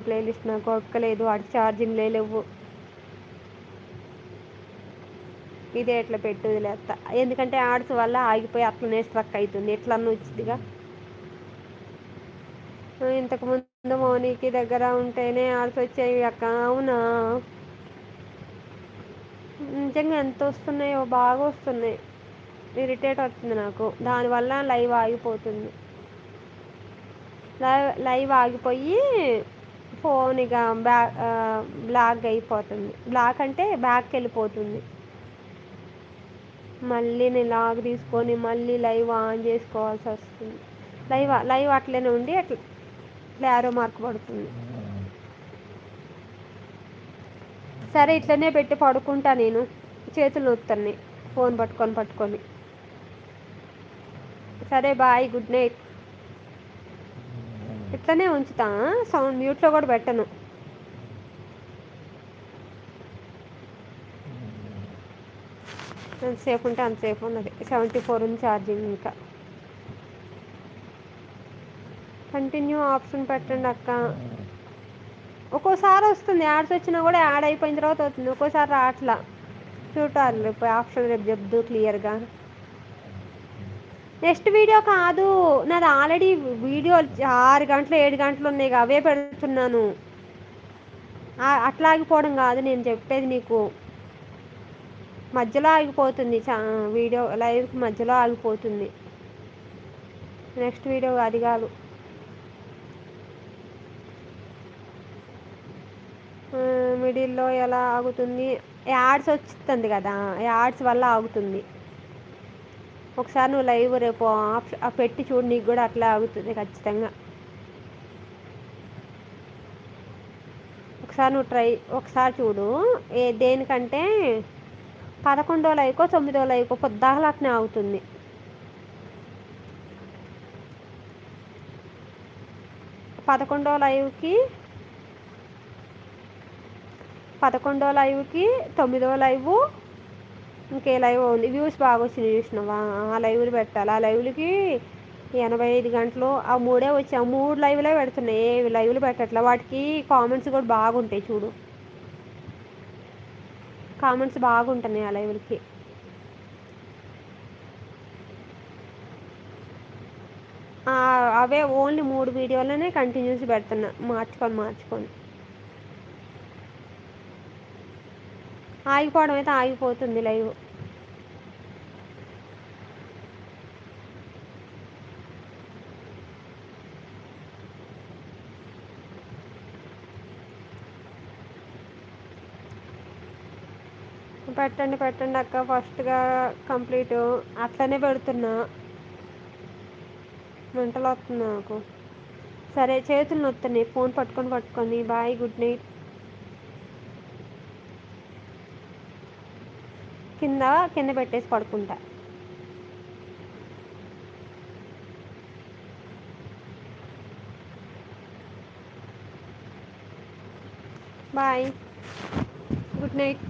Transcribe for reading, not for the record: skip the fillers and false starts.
Playlist నాకు ఒక్కలేదు, వాటికి ఛార్జింగ్లే లేవు. ఇదే ఎట్లా పెట్టి వదిలేస్తా, ఎందుకంటే యాడ్స్ వల్ల ఆగిపోయి అట్లనే స్ట్రక్ అవుతుంది. ఎట్లన్నా వచ్చిందిగా. ఇంతకుముందు మౌనికి దగ్గర ఉంటేనే యాడ్స్ వచ్చేవి అక్క. అవునా, నిజంగా ఎంత వస్తున్నాయో, బాగా వస్తున్నాయి. ఇరిటేట్ వస్తుంది నాకు, దానివల్ల లైవ్ ఆగిపోతుంది. లైవ్ ఆగిపోయి ఫోన్ ఇక బ్లాక్ అయిపోతుంది. బ్లాక్ అంటే బ్యాక్కి వెళ్ళిపోతుంది. మళ్ళీ నేను లాగ్ తీసుకొని మళ్ళీ లైవ్ ఆన్ చేసుకోవాల్సి వస్తుంది. లైవ్ అట్లనే ఉండి అట్లా యారో మార్క్ పడుతుంది. సరే, ఇట్లనే పెట్టి పడుకుంటా నేను. చేతులు నొత్తన్నాయి ఫోన్ పట్టుకొని. సరే, బాయ్, గుడ్ నైట్. ఇట్లనే ఉంచుతా, సౌండ్ మ్యూట్లో కూడా పెట్టను. ఎంతసేపు ఉంటే అంతసేపు ఉన్నది. 74 ఉంది ఛార్జింగ్. ఇంకా కంటిన్యూ ఆప్షన్ పెట్టండి అక్క. ఒక్కోసారి వస్తుంది, యాడ్స్ వచ్చినా కూడా యాడ్ అయిపోయిన తర్వాత వస్తుంది. ఒక్కోసారి రావట్లా. చూడాలి రేపు ఆప్షన్, రేపు చెప్దు క్లియర్గా. నెక్స్ట్ వీడియో కాదు నాది, ఆల్రెడీ వీడియో 6 గంటలు 7 గంటలు ఉన్నాయి, అవే పెడుతున్నాను. అట్లా ఆగిపోవడం కాదు నేను చెప్పేది నీకు. మధ్యలో ఆగిపోతుంది వీడియో, లైవ్కి మధ్యలో ఆగిపోతుంది. నెక్స్ట్ వీడియో అది కాదు. మిడిల్లో ఎలా ఆగుతుంది? యాడ్స్ వస్తుంది కదా, యాడ్స్ వల్ల ఆగుతుంది. ఒకసారి నువ్వు లైవ్ రేపు పెట్టి చూడు, నీకు కూడా అట్లా ఆగుతుంది ఖచ్చితంగా. ఒకసారి నువ్వు ఒకసారి చూడు. దేనికంటే 11వ లైవ్కో 9వ లైవ్కో పొద్దాకలు అట్నే ఆగుతుంది. 11వ లైవ్కి 9వ లైవ్, ఇంకే లైవ్ ఉంది. వ్యూస్ బాగా వచ్చినాయి చూసినావా, ఆ లైవ్లు పెట్టాలి. ఆ లైవ్లకి 85 గంటలు, ఆ 3 వచ్చి ఆ 3 లైవ్లే పెడుతున్నాయి. ఏ లైవ్లు పెట్టట్లే. వాటికి కామెంట్స్ కూడా బాగుంటాయి చూడు, కామెంట్స్ బాగుంటున్నాయి ఆ లైవ్లకి. అవే ఓన్లీ 3 వీడియోలనే కంటిన్యూస్ పెడుతున్నా, మార్చుకొని. ఆగిపోవడం అయితే ఆగిపోతుంది లైవ్. పెట్టండి అక్క, ఫస్ట్గా కంప్లీట్. అట్లనే పెడుతున్నా, మెంటలు వస్తుంది నాకు. సరే, చేతులు నొస్తున్నాయి ఫోన్ పట్టుకొని. Bye, good night. కింద పెట్టేసి పడుకుంటా. Bye, good night.